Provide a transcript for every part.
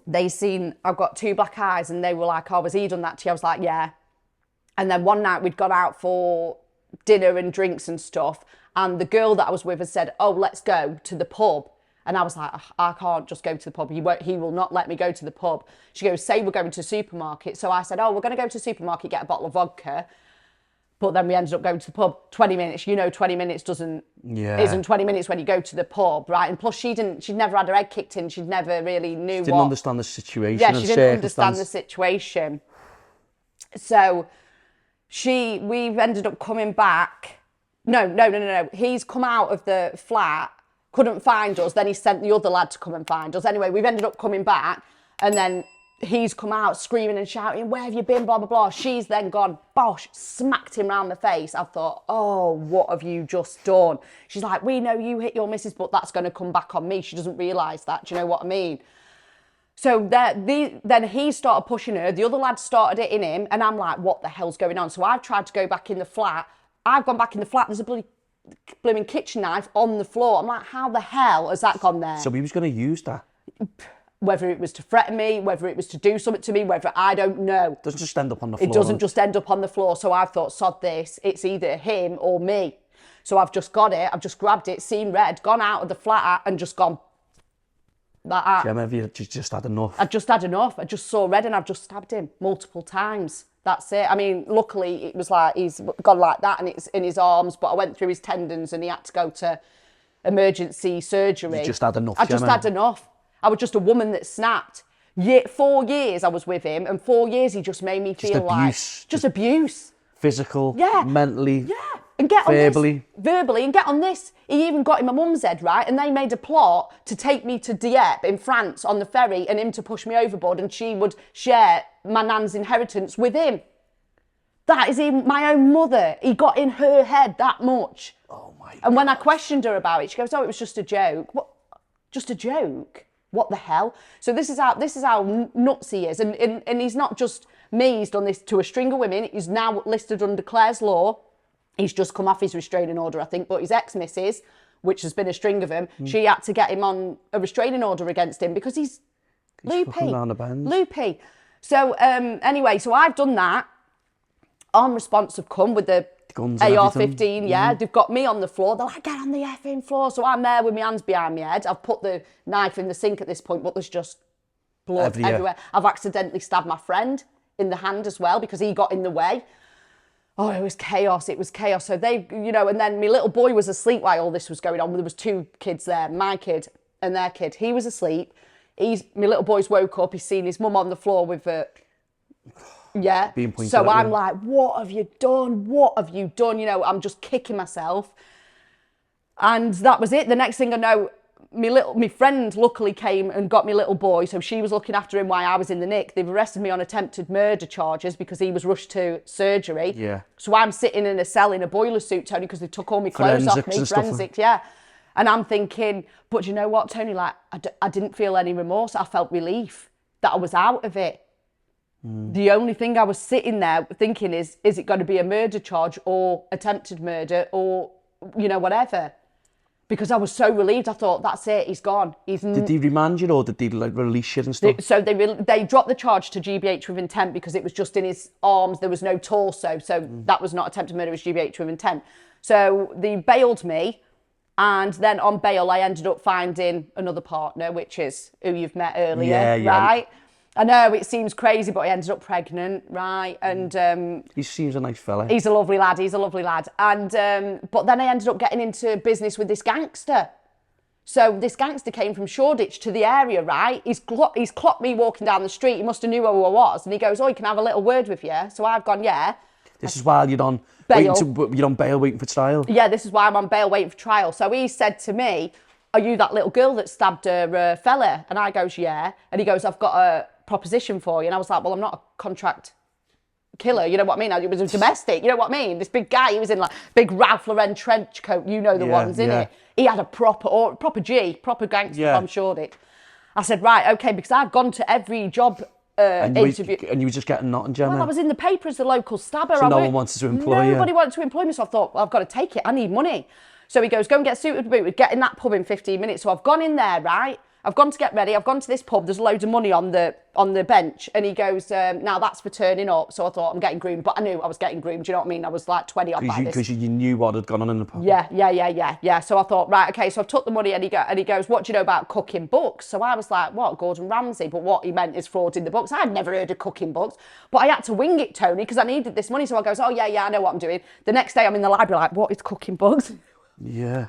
they seen I've got 2 black eyes, and they were like, oh, has he done that to you? I was like, yeah. And then one night we'd gone out for dinner and drinks and stuff, and the girl that I was with had said, oh, let's go to the pub. And I was like, I can't just go to the pub. He will not let me go to the pub. She goes, say we're going to the supermarket. So I said, oh, we're going to go to the supermarket, get a bottle of vodka. But then we ended up going to the pub 20 minutes. 20 minutes isn't 20 minutes when you go to the pub, right? And plus she'd never had her head kicked in. She'd never really knew Didn't understand the situation. Yeah, she didn't understand the situation. So we've ended up coming back. No. He's come out of the flat, couldn't find us. Then he sent the other lad to come and find us. Anyway, we've ended up coming back, and then he's come out screaming and shouting, where have you been, blah, blah, blah. She's then gone, bosh, smacked him round the face. I thought, oh, what have you just done? She's like, we know you hit your missus, but that's going to come back on me. She doesn't realise that. Do you know what I mean? So then he started pushing her. The other lad started hitting him. And I'm like, what the hell's going on? So I've tried to go back in the flat. I've gone back in the flat. There's a blooming kitchen knife on the floor. I'm like, how the hell has that gone there? So he was going to use that? Whether it was to threaten me, whether it was to do something to me, I don't know. It doesn't just end up on the floor. It doesn't just end up on the floor. So I've thought, sod this, it's either him or me. So I've just got it, I've just grabbed it, seen red, gone out of the flat and just gone like that. Gemma, have you just had enough? I've just had enough. I just saw red and I've just stabbed him multiple times. That's it. I mean, luckily it was like, he's gone like that and it's in his arms, but I went through his tendons and he had to go to emergency surgery. You just had enough, I just had enough. I was just a woman that snapped. 4 years I was with him, and 4 years he just made me feel just abuse. Physical, mentally, and get verbally. On this, verbally, and get on this. He even got in my mum's head, right? And they made a plot to take me to Dieppe in France on the ferry and him to push me overboard, and she would share my nan's inheritance with him. That is even my own mother. He got in her head that much. Oh my God. And when I questioned her about it, she goes, oh, it was just a joke. What? Just a joke? What the hell? So this is how nuts he is. And he's not just me, he's done this to a string of women. He's now listed under Clare's law. He's just come off his restraining order, I think, but his ex-missus, which has been a string of him, she had to get him on a restraining order against him because he's loopy. Loopy. So anyway, so I've done that. Armed response have come with the guns AR-15, they've got me on the floor. They're like, get on the effing floor. So I'm there with my hands behind my head. I've put the knife in the sink at this point, but there's just blood everywhere. I've accidentally stabbed my friend in the hand as well because he got in the way. Oh, it was chaos. So they, and then my little boy was asleep while all this was going on. There was 2 kids there, my kid and their kid. He was asleep. My little boy's woke up. He's seen his mum on the floor with a... Being pointed so at I'm you. like, what have you done? What have you done? I'm just kicking myself. And that was it. The next thing I know, my friend luckily came and got my little boy. So she was looking after him while I was in the NIC. They've arrested me on attempted murder charges because he was rushed to surgery. Yeah. So I'm sitting in a cell in a boiler suit, Tony, because they took all my clothes off me. Forensics, yeah. And I'm thinking, but you know what, Tony, like, I didn't feel any remorse. I felt relief that I was out of it. The only thing I was sitting there thinking is it going to be a murder charge or attempted murder or, whatever? Because I was so relieved. I thought, that's it, he's gone. Did he remand you or did they release you and stuff? So they dropped the charge to GBH with intent because it was just in his arms. There was no torso. So that was not attempted murder, it was GBH with intent. So they bailed me. And then on bail, I ended up finding another partner, which is who you've met earlier, right? I know, it seems crazy, but I ended up pregnant, right? And he seems a nice fella. He's a lovely lad. And but then I ended up getting into business with this gangster. So this gangster came from Shoreditch to the area, right? He's clocked me walking down the street. He must have knew who I was. And he goes, oh, he can have a little word with you. So I've gone, yeah. This is while you're on bail. You're on bail waiting for trial? Yeah, this is why I'm on bail waiting for trial. So he said to me, are you that little girl that stabbed her fella? And I goes, yeah. And he goes, I've got a proposition for you. And I was like, well, I'm not a contract killer, you know what I mean? It was a domestic, you know what I mean? This big guy, he was in like big Ralph Lauren trench coat, you know the ones, innit? He had a proper gangster from Shoreditch. I said, right, okay, because I've gone to every job interview. And you were just getting nothing, Gemma? Well, I was in the paper as the local stabber. So no one wanted to employ you? Nobody wanted to employ me, so I thought, well, I've got to take it, I need money. So he goes, go and get suited boot, we'd get in that pub in 15 minutes. So I've gone in there, right? I've gone to get ready. I've gone to this pub. There's loads of money on the bench. And he goes, now that's for turning up. So I thought, I'm getting groomed. But I knew I was getting groomed. Do you know what I mean? I was like 20 odd by this. Because you knew what had gone on in the pub. Yeah. So I thought, right, okay. So I've took the money and he goes, what do you know about cooking books? So I was like, what, Gordon Ramsay? But what he meant is fraud in the books. I'd never heard of cooking books. But I had to wing it, Tony, because I needed this money. So I goes, oh, yeah, I know what I'm doing. The next day I'm in the library like, what is cooking books? Yeah.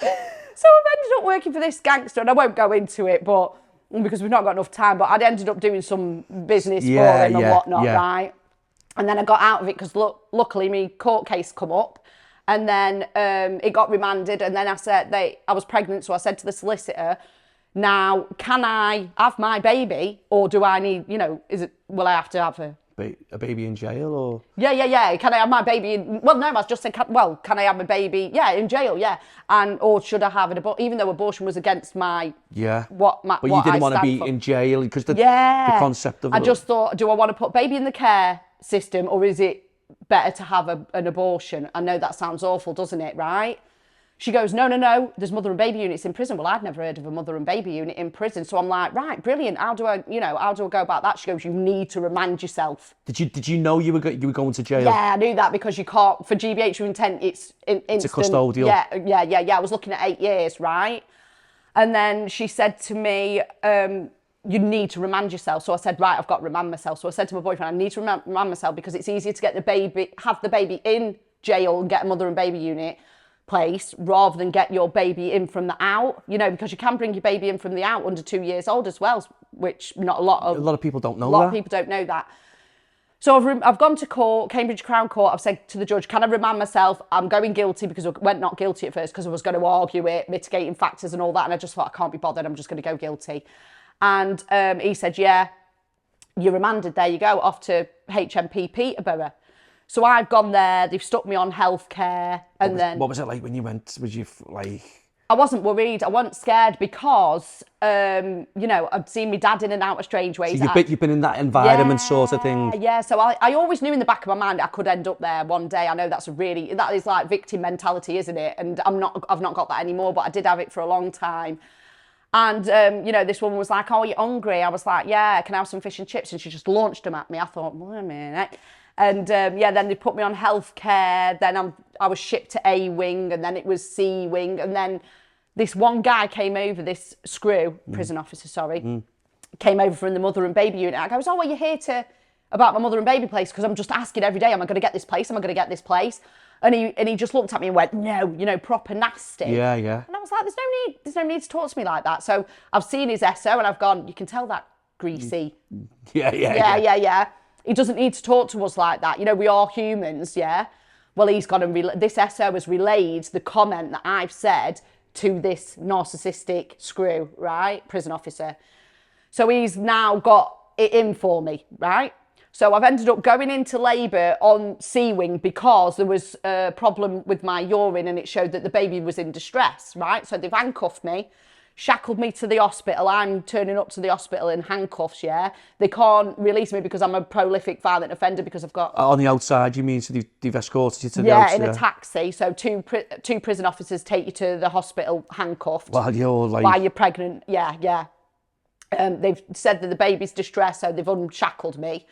So I've ended up working for this gangster, and I won't go into it, but because we've not got enough time, but I'd ended up doing some business for him and whatnot, right? And then I got out of it because luckily my court case come up, and then it got remanded, and then I was pregnant, so I said to the solicitor, now, can I have my baby, or do I need, will I have to have a baby in jail, or? Yeah. Can I have my baby in... Well, no, I was just saying, can I have a baby? Yeah, in jail, yeah. Or should I have an abortion? Even though abortion was against my... Yeah. But you didn't want to be in jail, because the concept of... I just thought, do I want to put baby in the care system, or is it better to have an abortion? I know that sounds awful, doesn't it, right? She goes, no, there's mother and baby units in prison. Well, I'd never heard of a mother and baby unit in prison. So I'm like, right, brilliant. How do I go about that? She goes, you need to remand yourself. Did you know you were going to jail? Yeah, I knew that, because you can't, for GBH with intent, it's instant. It's a custodial. Yeah. I was looking at 8 years, right? And then she said to me, you need to remand yourself. So I said, right, I've got to remand myself. So I said to my boyfriend, I need to remand myself, because it's easier to get have the baby in jail and get a mother and baby unit place rather than get your baby in from the out, because you can bring your baby in from the out under 2 years old as well, which a lot of people don't know. A lot of people don't know that. So I've gone to court, Cambridge Crown Court. I've said to the judge, can I remand myself? I'm going guilty, because I went not guilty at first because I was going to argue it, mitigating factors and all that, and I just thought, I can't be bothered, I'm just going to go guilty. And he said, yeah, you're remanded, there you go, off to HMP Peterborough. So I've gone there, they've stuck me on healthcare, and What was it like when you went? Was you like... I wasn't worried, I wasn't scared, because, I'd seen my dad in and out of strange ways. So you've been in that environment sort of thing? Yeah, so I always knew in the back of my mind I could end up there one day. I know that is like victim mentality, isn't it? And I've not got that anymore, but I did have it for a long time. And, this woman was like, oh, are you hungry? I was like, yeah, can I have some fish and chips? And she just launched them at me. I thought, wait a minute. And then they put me on healthcare. Then I was shipped to A wing, and then it was C wing. And then this one guy came over, this prison officer, came over from the mother and baby unit. I goes, oh, are you here about my mother and baby place? Because I'm just asking every day, am I going to get this place? Am I going to get this place? And he just looked at me and went, no, proper nasty. Yeah. And I was like, there's no need to talk to me like that. So I've seen his SO and I've gone, you can tell that greasy. Yeah. He doesn't need to talk to us like that. We are humans, yeah? Well, he's got this SO has relayed the comment that I've said to this narcissistic screw, right? Prison officer. So he's now got it in for me, right? So I've ended up going into labour on C wing because there was a problem with my urine and it showed that the baby was in distress, right? So they've handcuffed me, shackled me to the hospital. I'm turning up to the hospital in handcuffs, yeah? They can't release me because I'm a prolific violent offender, because I've got... On the outside, you mean? So they've escorted you to the outside? Yeah, in a taxi. So two prison officers take you to the hospital handcuffed. While you're pregnant, yeah. They've said that the baby's distressed, so they've unshackled me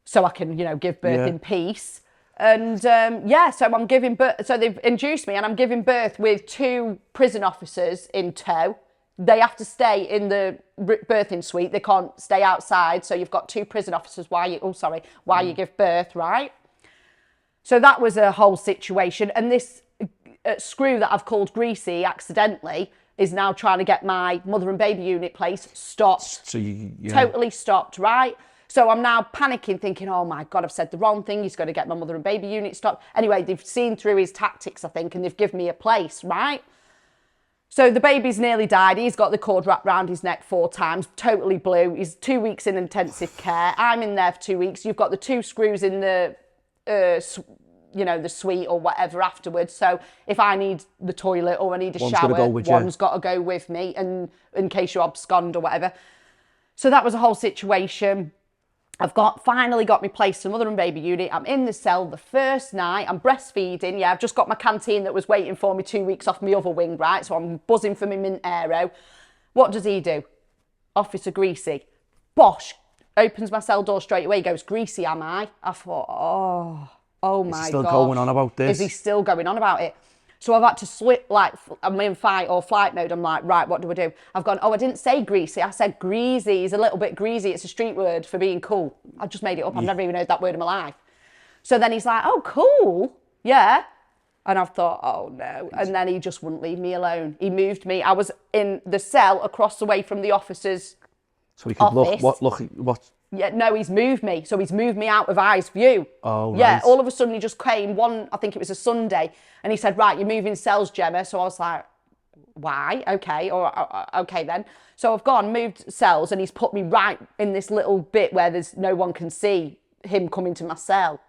so I can, give birth in peace. And so I'm giving birth. So they've induced me, and I'm giving birth with 2 prison officers in tow. They have to stay in the birthing suite. They can't stay outside. So you've got 2 prison officers while you give birth, right? So that was a whole situation. And this screw that I've called Greasy accidentally is now trying to get my mother and baby unit place stopped. So totally stopped, right? So I'm now panicking, thinking, oh my God, I've said the wrong thing. He's going to get my mother and baby unit stopped. Anyway, they've seen through his tactics, I think, and they've given me a place, right? So the baby's nearly died. He's got the cord wrapped around his neck 4 times, totally blue. He's 2 weeks in intensive care. I'm in there for 2 weeks. You've got the 2 screws in the, the suite or whatever afterwards. So if I need the toilet or I need a shower, one's got to go with me, and in case you abscond or whatever. So that was a whole situation. I've finally got me placed in mother and baby unit. I'm in the cell the first night. I'm breastfeeding. Yeah, I've just got my canteen that was waiting for me 2 weeks off my other wing, right? So I'm buzzing for my mint aero. What does he do? Officer Greasy. Bosh. Opens my cell door straight away. He goes, Greasy, am I? I thought, oh my God. Is he still going on about this? Is he still going on about it? So I've had to slip, like, I'm in fight or flight mode. I'm like, right, what do I do? I've gone, I didn't say greasy. I said greasy. He's a little bit greasy. It's a street word for being cool. I just made it up. I've never even heard that word in my life. So then he's like, oh, cool. Yeah. And I've thought, oh no. And then he just wouldn't leave me alone. He moved me. I was in the cell across the way from the officer's So he could office. what? Yeah, no, he's moved me. So he's moved me out of eyes view. Oh, right. Yeah, all of a sudden he just came I think it was a Sunday, and he said, right, you're moving cells, Gemma. So I was like, why? Okay, okay then. So I've gone, moved cells, and he's put me right in this little bit where there's no one can see him coming to my cell.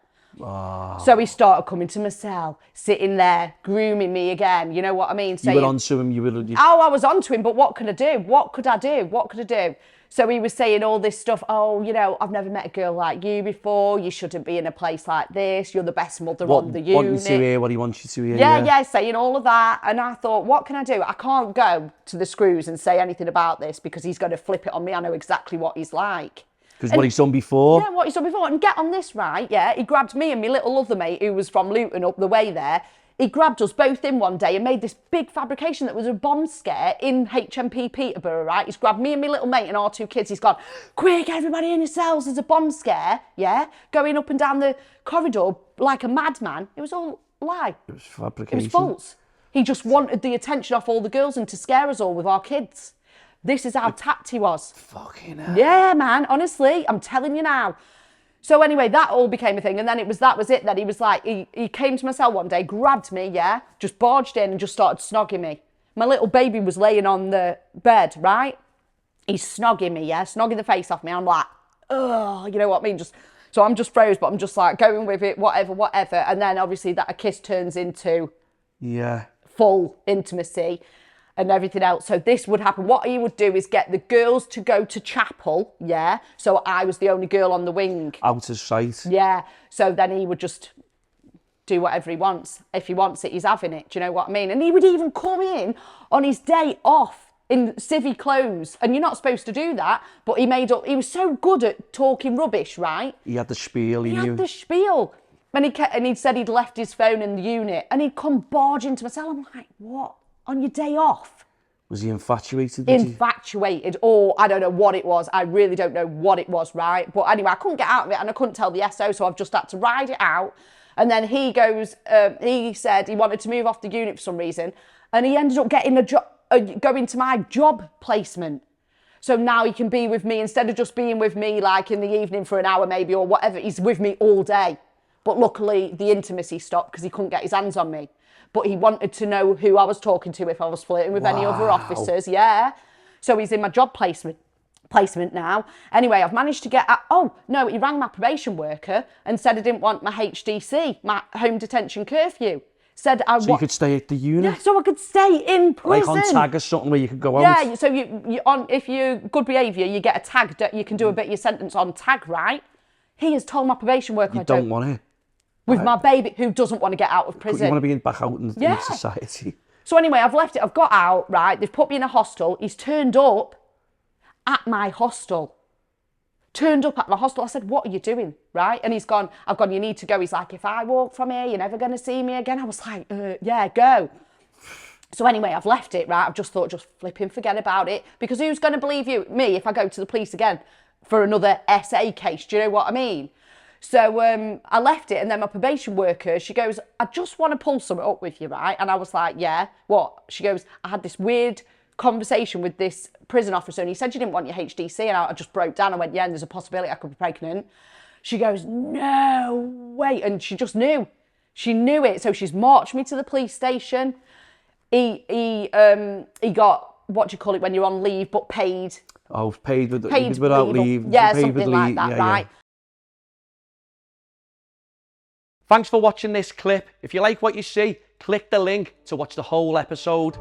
Oh. So he started coming to my cell, sitting there, grooming me again. You know what I mean? You were onto him. Oh, I was onto him, but what could I do? What could I do? So he was saying all this stuff. Oh, I've never met a girl like you before. You shouldn't be in a place like this. You're the best mother on the unit. Want you to hear what he wants you to hear. Yeah, saying all of that. And I thought, what can I do? I can't go to the screws and say anything about this because he's going to flip it on me. I know exactly what he's like. Because what he's done before. Yeah, what he's done before. And get on this, right? Yeah, he grabbed me and my little other mate who was from Luton up the way there. He grabbed us both in one day and made this big fabrication that was a bomb scare in HMP Peterborough, right? He's grabbed me and my little mate and our two kids. He's gone, quick, everybody in your cells, there's a bomb scare, yeah? Going up and down the corridor like a madman. It was all a lie. It was fabrication. It was false. He just wanted the attention off all the girls and to scare us all with our kids. This is how tapped he was. Fucking hell. Yeah, man, honestly, I'm telling you now. So anyway, that all became a thing. And then that was it. Then he was like, he came to my cell one day, grabbed me, yeah, just barged in and just started snogging me. My little baby was laying on the bed, right? He's snogging me, yeah, snogging the face off me. I'm like, ugh, you know what I mean? So I'm just froze, but I'm just like going with it, whatever. And then obviously that a kiss turns into full intimacy and everything else. So this would happen. What he would do is get the girls to go to chapel, yeah? So I was the only girl on the wing. Out of sight. Yeah. So then he would just do whatever he wants. If he wants it, he's having it. Do you know what I mean? And he would even come in on his day off in civvy clothes. And you're not supposed to do that. But he was so good at talking rubbish, right? He had the spiel. He had the spiel. And he said he'd left his phone in the unit. And he'd come barge into my cell. I'm like, what? On your day off? Was he infatuated? Infatuated, or I don't know what it was. I really don't know what it was, right? But anyway, I couldn't get out of it and I couldn't tell the SO, so I've just had to ride it out. And then he goes, he said he wanted to move off the unit for some reason, and he ended up getting a job, going to my job placement. So now he can be with me, instead of just being with me like in the evening for an hour maybe or whatever, he's with me all day. But luckily the intimacy stopped because he couldn't get his hands on me. But he wanted to know who I was talking to, if I was flirting with any other officers, yeah. So he's in my job placement now. Anyway, I've managed to get, he rang my probation worker and said I didn't want my HDC, my home detention curfew. So you could stay at the unit? Yeah, so I could stay in prison. Like on tag or something where you could go out? Yeah, so if you're good behaviour, you get a tag, you can do a bit of your sentence on tag, right? He has told my probation worker I don't want it. With my baby who doesn't want to get out of prison. You want to be back out in society. So anyway, I've left it. I've got out, right? They've put me in a hostel. He's turned up at my hostel. I said, what are you doing, right? And I've gone, you need to go. He's like, if I walk from here, you're never going to see me again. I was like, yeah, go. So anyway, I've left it, right? I've just thought, just flipping forget about it. Because who's going to believe me if I go to the police again for another SA case? Do you know what I mean? So I left it, and then my probation worker, she goes, I just want to pull something up with you, right? And I was like, yeah, what? She goes, I had this weird conversation with this prison officer, and he said you didn't want your HDC, and I just broke down. I went, yeah, and there's a possibility I could be pregnant. She goes, no way. And she just knew. She knew it. So she's marched me to the police station. He got, what do you call it when you're on leave, but paid. Oh, paid without leave. Yeah, something like that, right? Yeah. Thanks for watching this clip. If you like what you see, click the link to watch the whole episode.